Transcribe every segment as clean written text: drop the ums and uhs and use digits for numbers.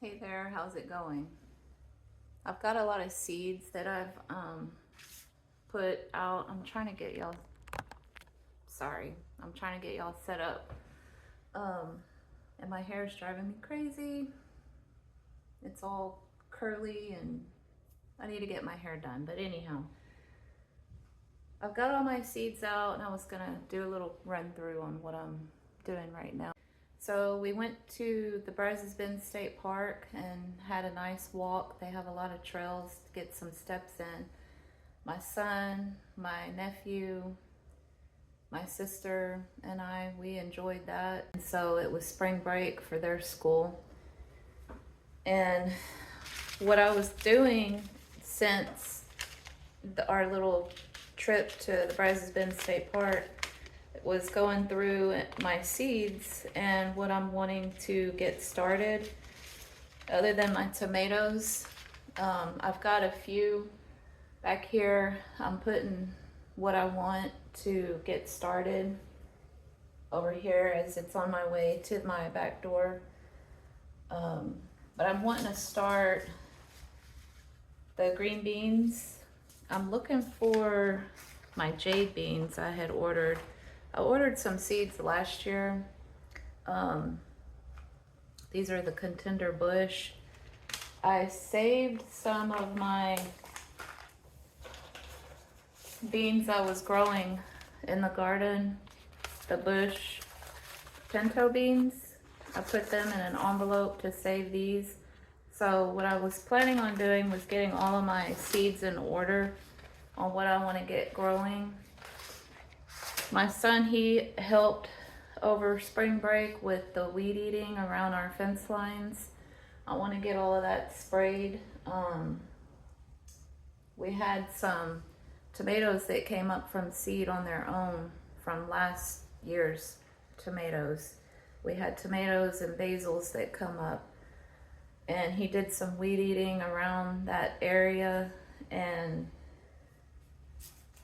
Hey there, how's it going? I've got a lot of seeds that I've put out. I'm trying to get y'all set up. Um, and my hair is driving me crazy. It's all curly and I need to get my hair done. But anyhow, I've got all my seeds out and I was gonna do a little run through on what I'm doing right now. So we went to the Brazos Bend State Park and had a nice walk. They have a lot of trails to get some steps in. My son, my nephew, my sister, and we enjoyed that. And so it was spring break for their school. And what I was doing since our little trip to the Brazos Bend State Park was going through my seeds and what I'm wanting to get started. Other than my tomatoes, I've got a few back here. I'm putting what I want to get started over here as it's on my way to my back door. But I'm wanting to start the green beans. I'm looking for my jade beans I had ordered. I ordered some seeds last year. These are the Contender Bush. I saved some of my beans I was growing in the garden, the bush pinto beans. I put them in an envelope to save these. So what I was planning on doing was getting all of my seeds in order on what I want to get growing. My son, he helped over spring break with the weed eating around our fence lines. I want to get all of that sprayed. We had some tomatoes that came up from seed on their own from last year's tomatoes. We had tomatoes and basils that come up, and he did some weed eating around that area. And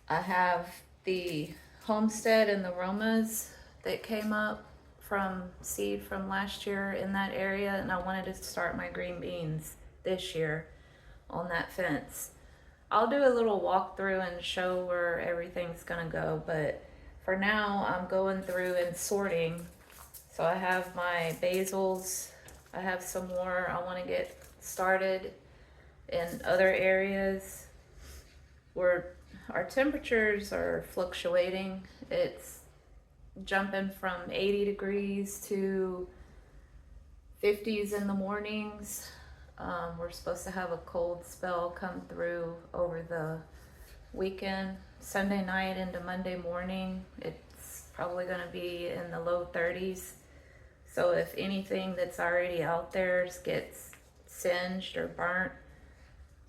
I have the Homestead and the Romas that came up from seed from last year in that area, and I wanted to start my green beans this year on that fence. I'll do a little walkthrough and show where everything's gonna go, but for now I'm going through and sorting. So I have my basils, I have some more I want to get started in other areas where our temperatures are fluctuating. It's jumping from 80 degrees to 50s in the mornings. We're supposed to have a cold spell come through over the weekend, Sunday night into Monday morning. It's probably going to be in the low 30s. So if anything that's already out there gets singed or burnt,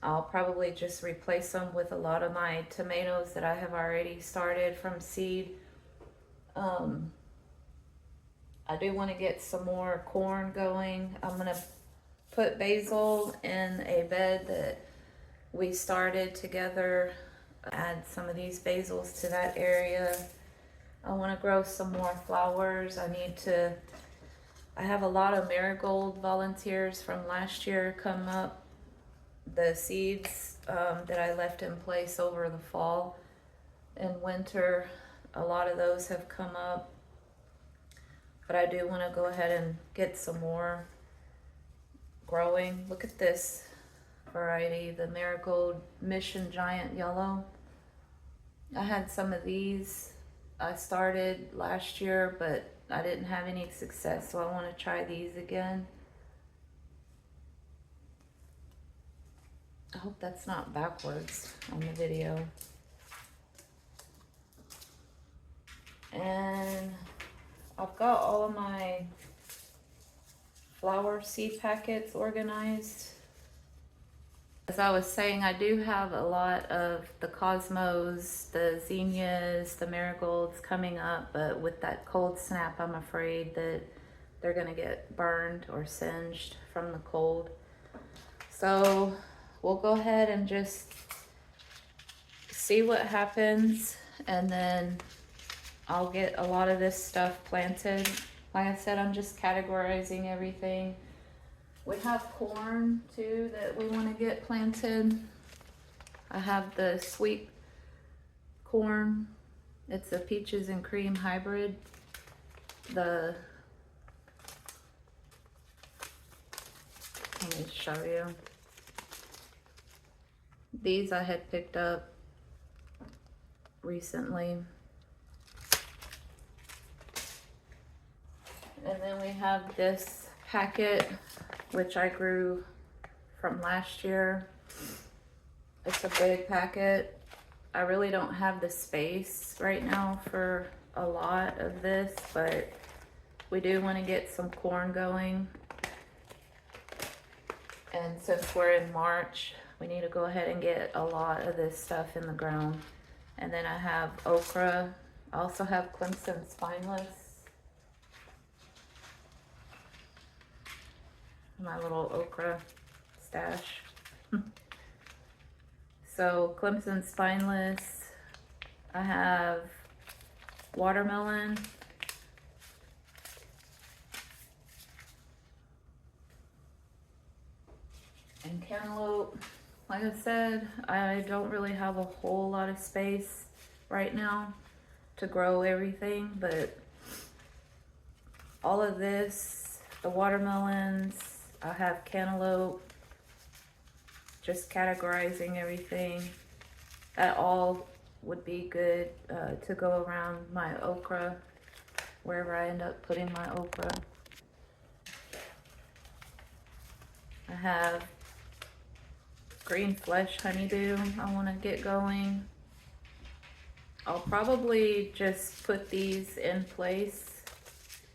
I'll probably just replace them with a lot of my tomatoes that I have already started from seed. I do want to get some more corn going. I'm going to put basil in a bed that we started together. Add some of these basils to that area. I want to grow some more flowers. I have a lot of marigold volunteers from last year come up. The seeds that I left in place over the fall and winter, a lot of those have come up. But I do want to go ahead and get some more growing. Look at this variety, the Marigold Mission Giant Yellow. I had some of these I started last year, but I didn't have any success, so I want to try these again. I hope that's not backwards on the video. And I've got all of my flower seed packets organized. As I was saying, I do have a lot of the cosmos, the zinnias, the marigolds coming up, but with that cold snap, I'm afraid that they're gonna get burned or singed from the cold. So we'll go ahead and just see what happens, and then I'll get a lot of this stuff planted. Like I said, I'm just categorizing everything. We have corn too that we want to get planted. I have the sweet corn. It's a peaches and cream hybrid. Let me show you. These I had picked up recently. And then we have this packet, which I grew from last year. It's a big packet. I really don't have the space right now for a lot of this, but we do want to get some corn going. And since we're in March, we need to go ahead and get a lot of this stuff in the ground. And then I have okra. I also have Clemson spineless. My little okra stash. So Clemson spineless. I have watermelon. And cantaloupe. Like I said, I don't really have a whole lot of space right now to grow everything, but all of this, the watermelons, I have cantaloupe, just categorizing everything. That all would be good to go around my okra, wherever I end up putting my okra. I have green flesh honeydew I want to get going. I'll probably just put these in place,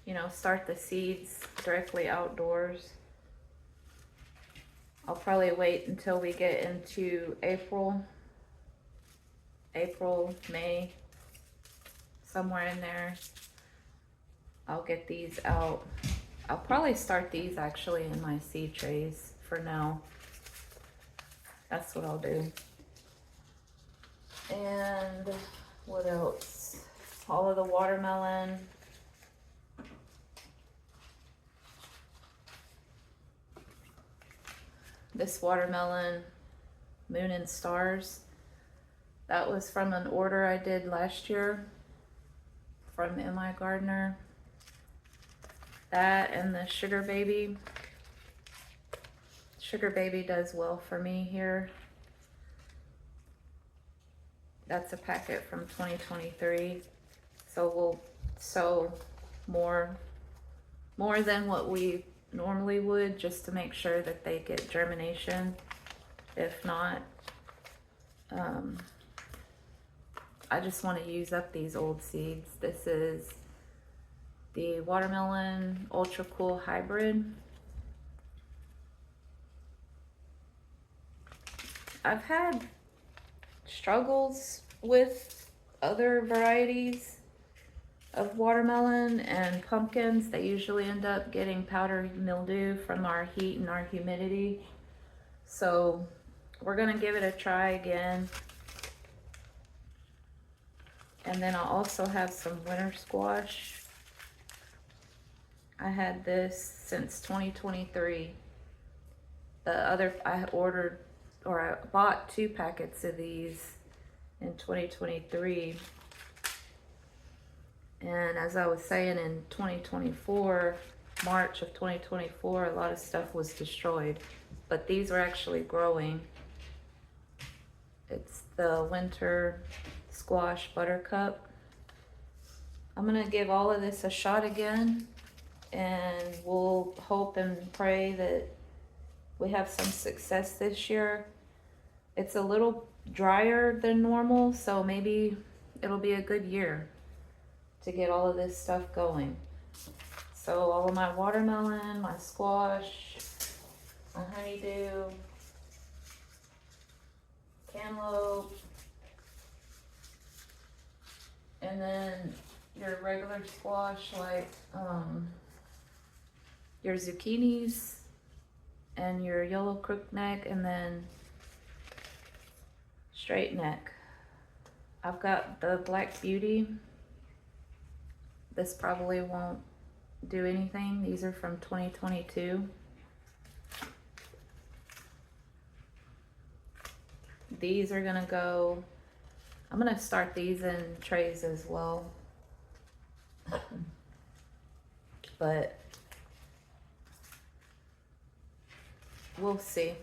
you know, start the seeds directly outdoors. I'll probably wait until we get into April, May, somewhere in there. I'll get these out. I'll probably start these actually in my seed trays for now. That's what I'll do. And what else? All of the watermelon. This watermelon, Moon and Stars, that was from an order I did last year from M.I. Gardner. That and the Sugar Baby. Sugar Baby does well for me here. That's a packet from 2023. So we'll sow more than what we normally would, just to make sure that they get germination. If not, I just want to use up these old seeds. This is the Watermelon Ultra Cool Hybrid. I've had struggles with other varieties of watermelon and pumpkins. They usually end up getting powdery mildew from our heat and our humidity. So we're gonna give it a try again. And then I'll also have some winter squash. I had this since 2023. I ordered, or I bought 2 packets of these in 2023. And as I was saying, in 2024, March of 2024, a lot of stuff was destroyed, but these were actually growing. It's the winter squash buttercup. I'm gonna give all of this a shot again, and we'll hope and pray that we have some success this year. It's a little drier than normal, so maybe it'll be a good year to get all of this stuff going. So all of my watermelon, my squash, my honeydew, cantaloupe, and then your regular squash, like your zucchinis and your yellow crookneck, and then straight neck. I've got the Black Beauty. This probably won't do anything. These are from 2022. These are gonna go, I'm gonna start these in trays as well. But we'll see.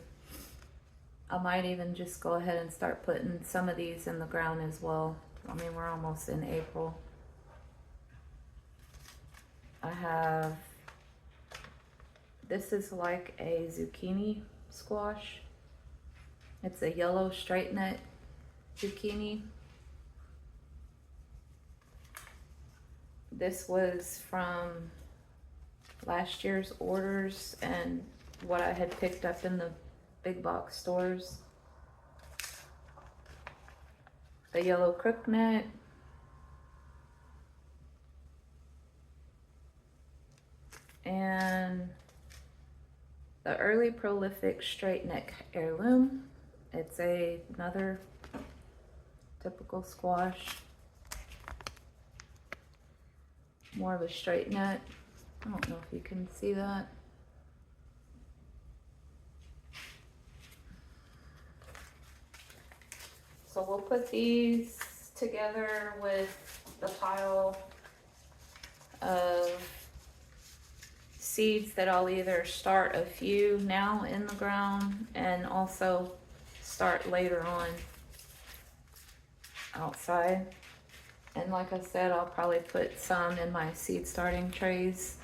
I might even just go ahead and start putting some of these in the ground as well. I mean, we're almost in April. I have, this is like a zucchini squash. It's a yellow straight neck zucchini. This was from last year's orders and what I had picked up in the big box stores. The yellow crookneck. And the early prolific straight neck heirloom. It's another typical squash. More of a straight neck. I don't know if you can see that. So we'll put these together with the pile of seeds that I'll either start a few now in the ground and also start later on outside. And like I said, I'll probably put some in my seed starting trays.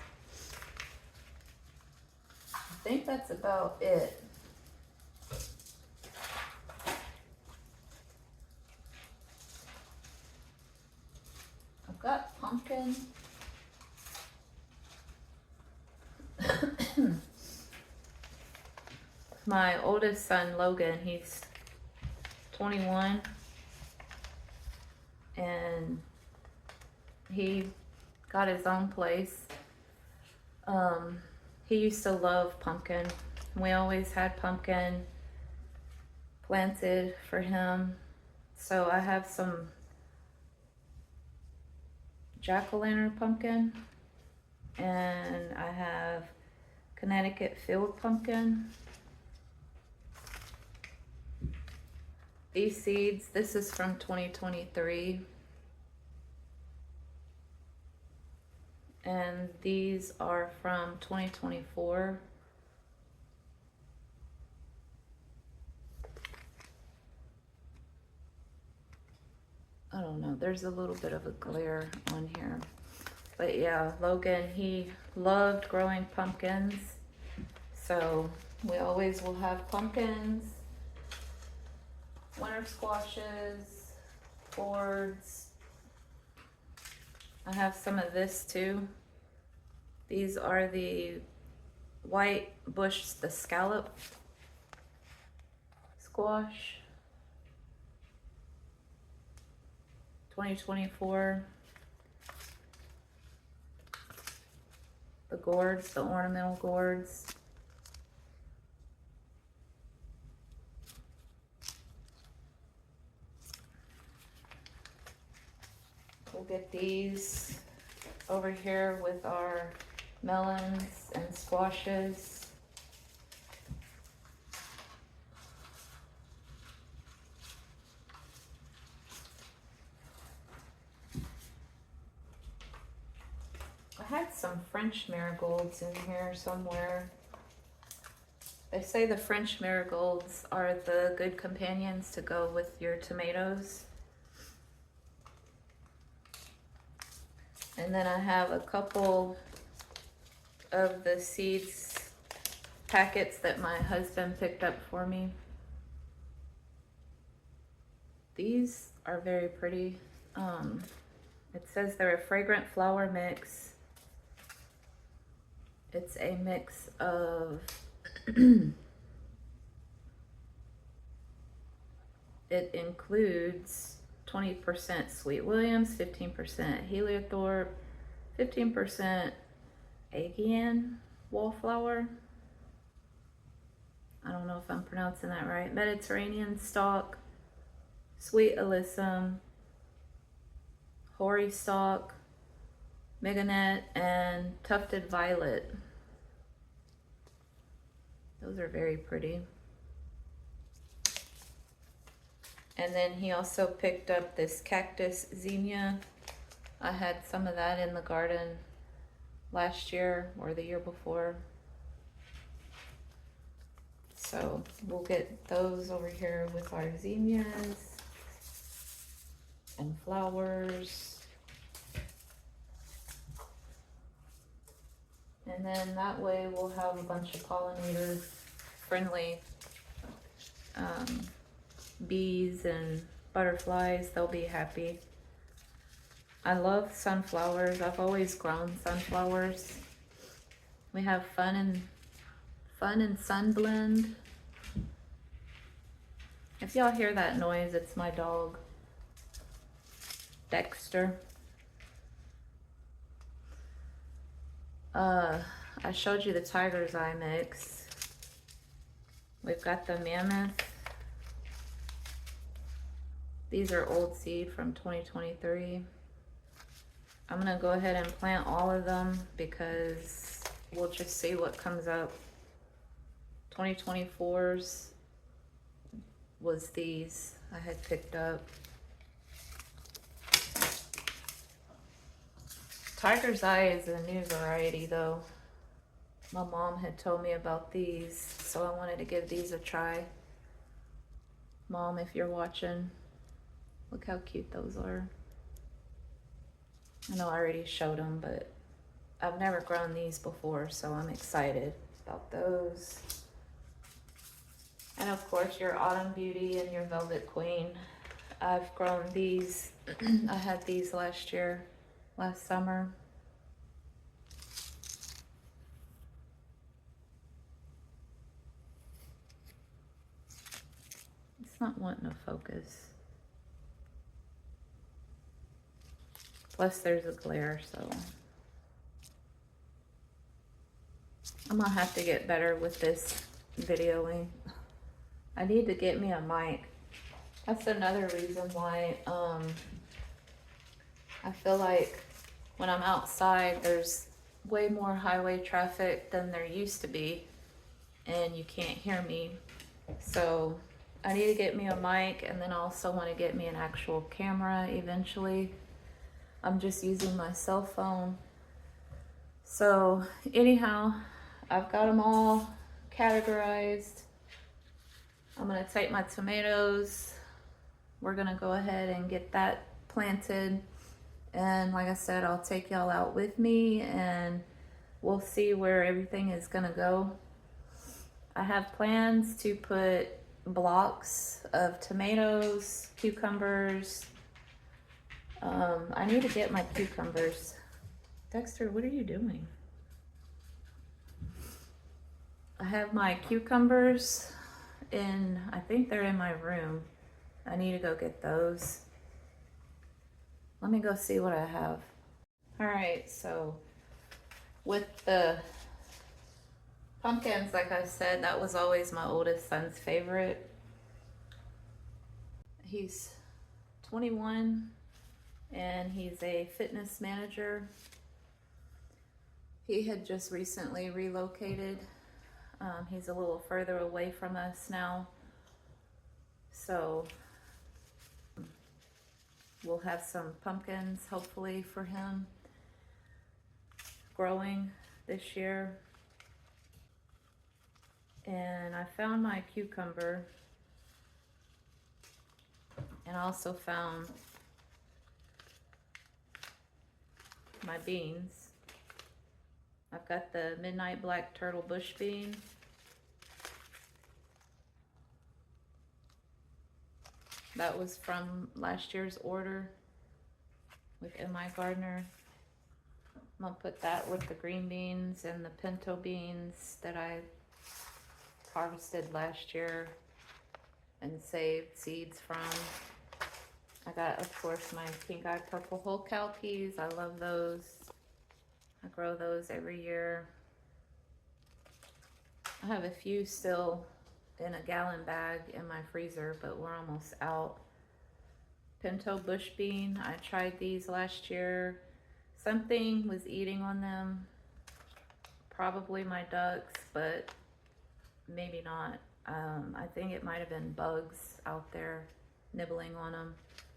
I think that's about it. I've got pumpkin. My oldest son, Logan, he's 21. And he got his own place. He used to love pumpkin. We always had pumpkin planted for him. So I have some jack-o'-lantern pumpkin, and I have Connecticut field pumpkin. These seeds, this is from 2023. And these are from 2024. I don't know, there's a little bit of a glare on here. But yeah, Logan, he loved growing pumpkins. So we always will have pumpkins, winter squashes, gourds. I have some of this too. These are the white bush, the scallop squash. 2024. The gourds, the ornamental gourds. We'll get these over here with our melons and squashes. I had some French marigolds in here somewhere. They say the French marigolds are the good companions to go with your tomatoes. And then I have a couple of the seeds packets that my husband picked up for me. These are very pretty. It says they're a fragrant flower mix. It's a mix of it includes 20% Sweet Williams, 15% Heliothorpe, 15% Aegean wallflower. I don't know if I'm pronouncing that right. Mediterranean stock, Sweet Alyssum, Hoary stock, Mignonette, and Tufted Violet. Those are very pretty. And then he also picked up this cactus zinnia. I had some of that in the garden last year or the year before. So we'll get those over here with our zinnias and flowers. And then that way we'll have a bunch of pollinator friendly bees and butterflies. They'll be happy. I love sunflowers. I've always grown sunflowers. We have fun and Sunblend. If y'all hear that noise, it's my dog, Dexter. I showed you the Tiger's Eye mix. We've got the Mammoth. These are old seed from 2023. I'm gonna go ahead and plant all of them because we'll just see what comes up. 2024's was these I had picked up. Tiger's Eye is a new variety though. My mom had told me about these, so I wanted to give these a try. Mom, if you're watching, look how cute those are. I know I already showed them, but I've never grown these before, so I'm excited about those. And of course, your Autumn Beauty and your Velvet Queen. I've grown these. I had these last summer. It's not wanting to focus. Plus there's a glare, so I'm gonna have to get better with this videoing. I need to get me a mic. That's another reason why I feel like when I'm outside there's way more highway traffic than there used to be and you can't hear me. So I need to get me a mic, and then I also want to get me an actual camera eventually. I'm just using my cell phone. So anyhow, I've got them all categorized. I'm gonna take my tomatoes. We're gonna go ahead and get that planted. And like I said, I'll take y'all out with me and we'll see where everything is gonna go. I have plans to put blocks of tomatoes, cucumbers. I need to get my cucumbers. Dexter, what are you doing? I have my cucumbers in, I think they're in my room. I need to go get those. Let me go see what I have. All right, so with the pumpkins, like I said, that was always my oldest son's favorite. He's 21 and he's a fitness manager. He had just recently relocated. He's a little further away from us now. So we'll have some pumpkins hopefully for him growing this year. And I found my cucumber, and I also found my beans. I've got the Midnight Black Turtle Bush Bean. That was from last year's order with M.I. Gardner. I'm gonna put that with the green beans and the pinto beans that I harvested last year and saved seeds from. I got, of course, my pink-eyed purple whole cow peas. I love those. I grow those every year. I have a few still in a gallon bag in my freezer, but we're almost out. Pinto bush bean. I tried these last year. Something was eating on them. Probably my ducks, but maybe not. I think it might have been bugs out there. nibbling on them,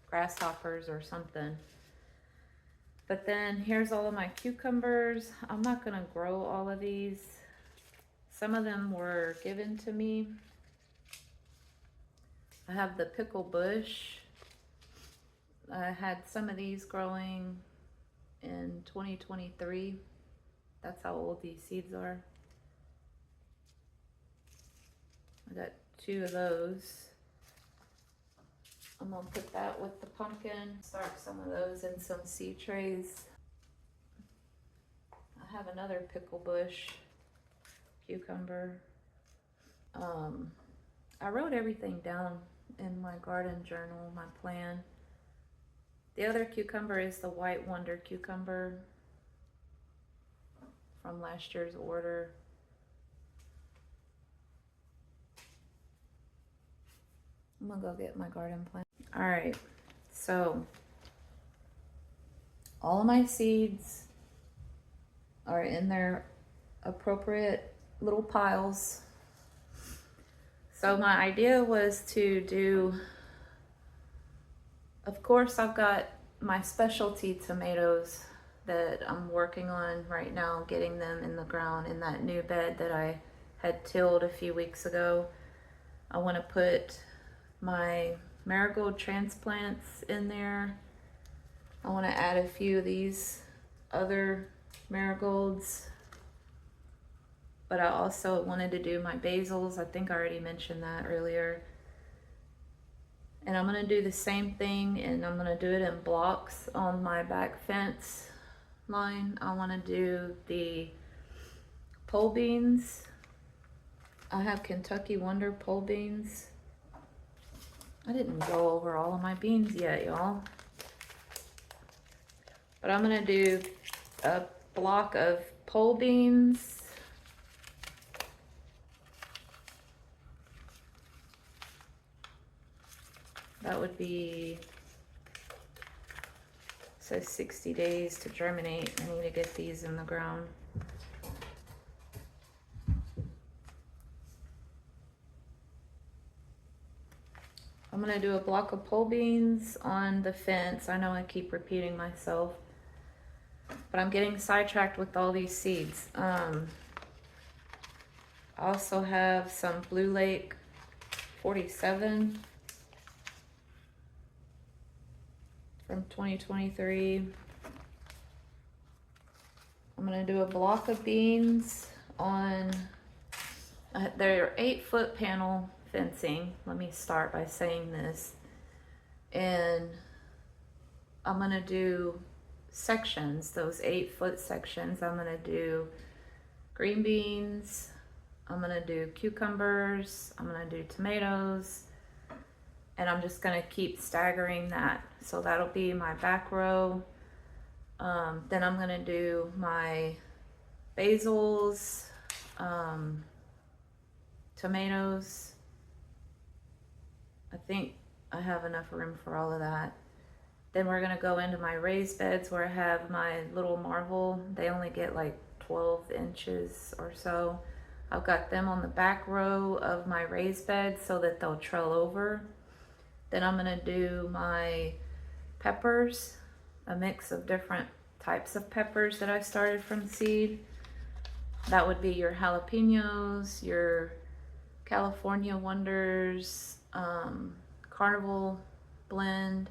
grasshoppers or something. But then here's all of my cucumbers. I'm not gonna grow all of these. Some of them were given to me. I have the pickle bush. I had some of these growing in 2023. That's how old these seeds are. I got 2 of those. I'm gonna put that with the pumpkin, start some of those in some seed trays. I have another pickle bush, cucumber. I wrote everything down in my garden journal, my plan. The other cucumber is the White Wonder cucumber from last year's order. I'm gonna go get my garden plan. All right, so all of my seeds are in their appropriate little piles. So my idea was to do, of course, I've got my specialty tomatoes that I'm working on right now, getting them in the ground in that new bed that I had tilled a few weeks ago. I want to put my marigold transplants in there. I want to add a few of these other marigolds, but I also wanted to do my basils. I think I already mentioned that earlier. And I'm going to do the same thing, and I'm going to do it in blocks on my back fence line. I want to do the pole beans. I have Kentucky Wonder pole beans. I didn't go over all of my beans yet, y'all. But I'm going to do a block of pole beans. That would be, so 60 days to germinate. I need to get these in the ground. I'm gonna do a block of pole beans on the fence. I know I keep repeating myself, but I'm getting sidetracked with all these seeds. I also have some Blue Lake 47 from 2023. I'm gonna do a block of beans on, they're 8-foot panel fencing. Let me start by saying this. And I'm gonna do sections, those 8-foot sections. I'm gonna do green beans, I'm gonna do cucumbers, I'm gonna do tomatoes, and I'm just gonna keep staggering that. So that'll be my back row. Then I'm gonna do my basils, tomatoes. I think I have enough room for all of that. Then we're gonna go into my raised beds where I have my little marvel. They only get like 12 inches or so. I've got them on the back row of my raised bed so that they'll trail over. Then I'm gonna do my peppers, a mix of different types of peppers that I started from seed. That would be your jalapenos, your California Wonders, Carnival blend,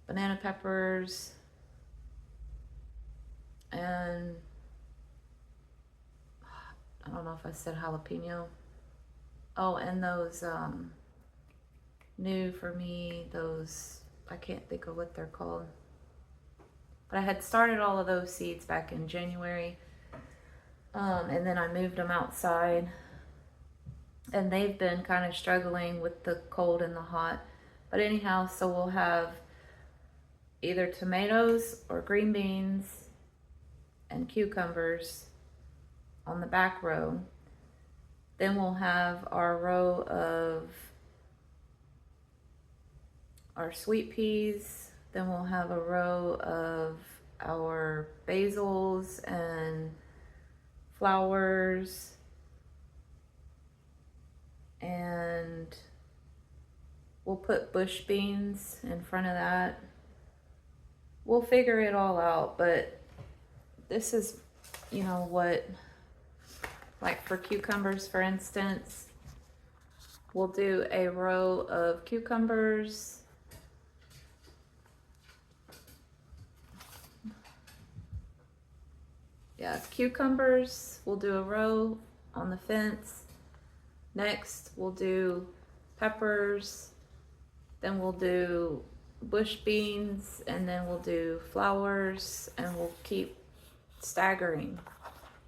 banana peppers, and I don't know if I said jalapeno. Oh, and those new for me, those, I can't think of what they're called. But I had started all of those seeds back in January. And then I moved them outside. And they've been kind of struggling with the cold and the hot. But anyhow, so we'll have either tomatoes or green beans and cucumbers on the back row. Then we'll have our row of our sweet peas. Then we'll have a row of our basils and flowers. And we'll we'll put bush beans in front of that. We'll figure it all out, but this is, you know, what, like for cucumbers, for instance, we'll do a row of cucumbers. Yeah, cucumbers, we'll do a row on the fence. Next, we'll do peppers. Then we'll do bush beans, and then we'll do flowers, and we'll keep staggering.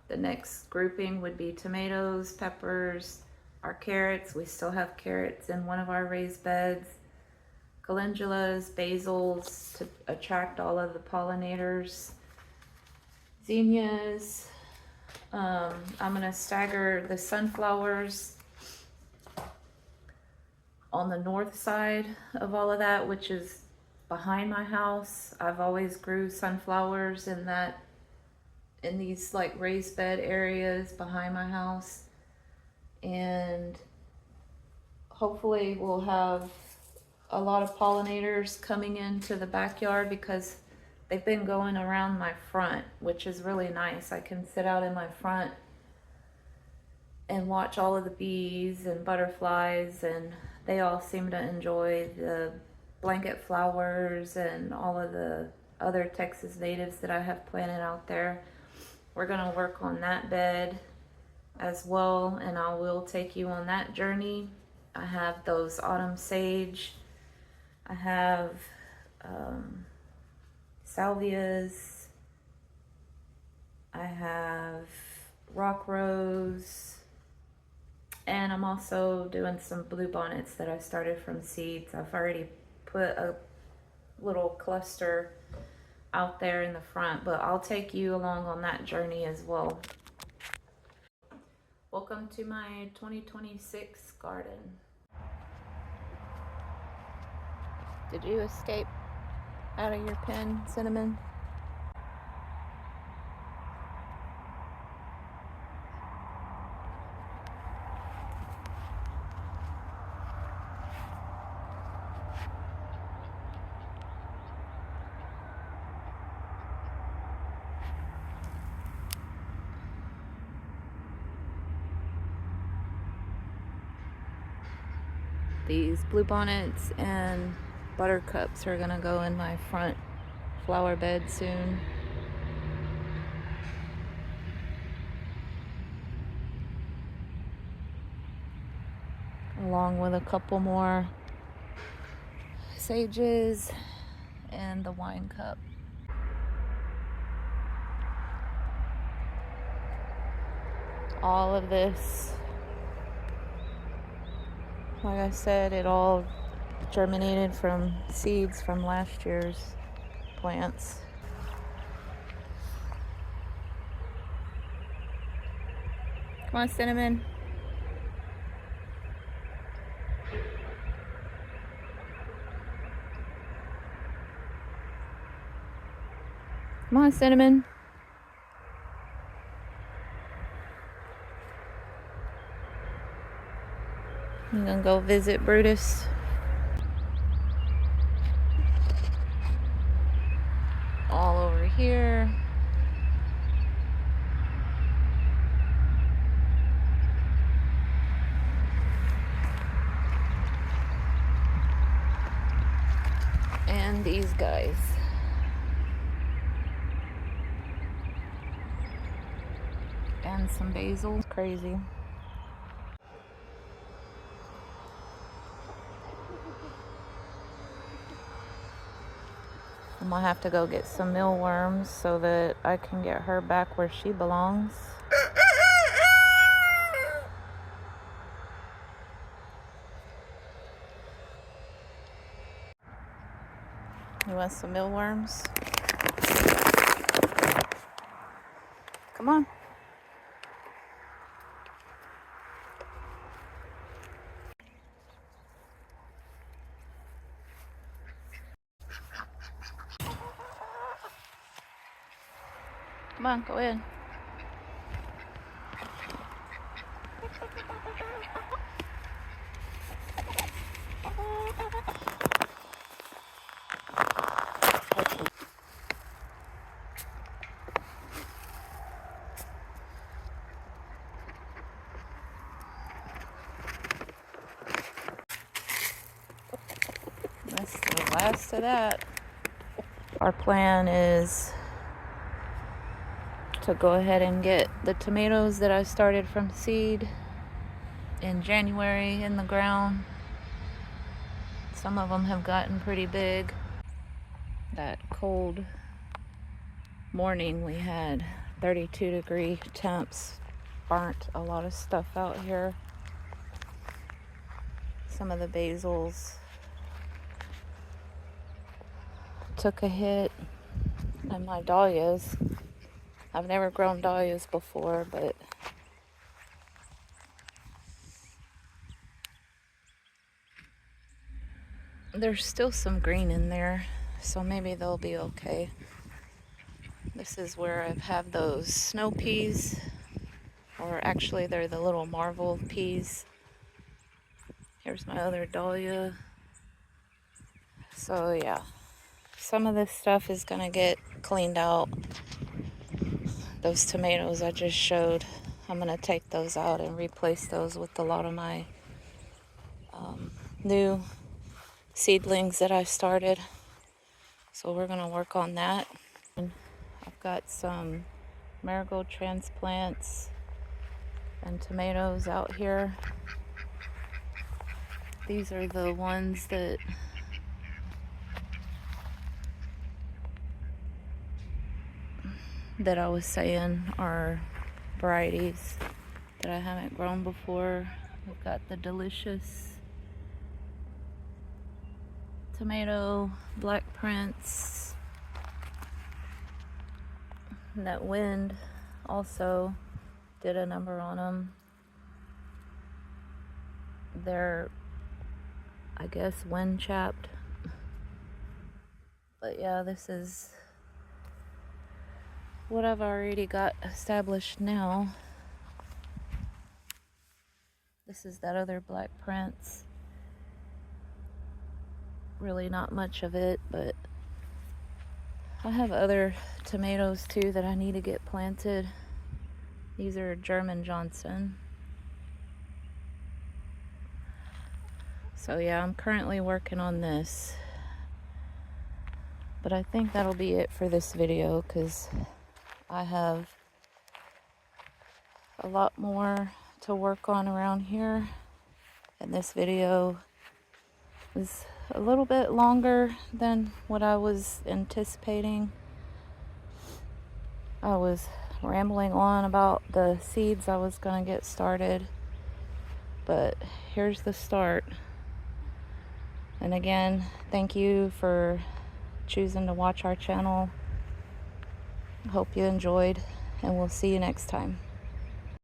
The next grouping would be tomatoes, peppers, our carrots. We still have carrots in one of our raised beds. Calendulas, basils to attract all of the pollinators. Zinnias. I'm gonna stagger the sunflowers on the north side of all of that, which is behind my house. I've always grew sunflowers in these like raised bed areas behind my house, and hopefully we'll have a lot of pollinators coming into the backyard because they've been going around my front, which is really nice. I can sit out in my front and watch all of the bees and butterflies, and they all seem to enjoy the blanket flowers and all of the other Texas natives that I have planted out there. We're gonna work on that bed as well, and I will take you on that journey. I have those autumn sage. I have salvias. I have rock rose. And I'm also doing some bluebonnets that I started from seeds. I've already put a little cluster out there in the front, but I'll take you along on that journey as well. Welcome to my 2026 garden. Did you escape out of your pen, Cinnamon? These bluebonnets and buttercups are gonna go in my front flower bed soon. Along with a couple more sages and the wine cup. All of this, like I said, it all germinated from seeds from last year's plants. Come on, Cinnamon. Come on, Cinnamon. I'm gonna go visit Brutus. All over here. And these guys. And some basil. Crazy. I'm gonna have to go get some mealworms so that I can get her back where she belongs. You want some mealworms? Come on. Come on, go in. last of that. Our plan is to go ahead and get the tomatoes that I started from seed in January in the ground. Some of them have gotten pretty big. That cold morning we had 32-degree temps, burnt a lot of stuff out here. Some of the basils took a hit, and my dahlias, I've never grown dahlias before, but there's still some green in there, so maybe they'll be okay. This is where I have those snow peas, or actually they're the little marvel peas. Here's my other dahlia. So yeah, some of this stuff is gonna get cleaned out. Those tomatoes I just showed, I'm gonna take those out and replace those with a lot of my new seedlings that I started. So we're gonna work on that. I've got some marigold transplants and tomatoes out here. These are the ones that I was saying are varieties that I haven't grown before. We've got the delicious tomato, Black Prince. That wind also did a number on them. They're, I guess, wind chapped. But yeah, this is what I've already got established now. This is that other Black Prince. Really not much of it, but I have other tomatoes too that I need to get planted. These are German Johnson. So yeah, I'm currently working on this. But I think that'll be it for this video, because I have a lot more to work on around here. And this video is a little bit longer than what I was anticipating. I was rambling on about the seeds I was going to get started, but here's the start. And again, thank you for choosing to watch our channel. Hope you enjoyed, and we'll see you next time.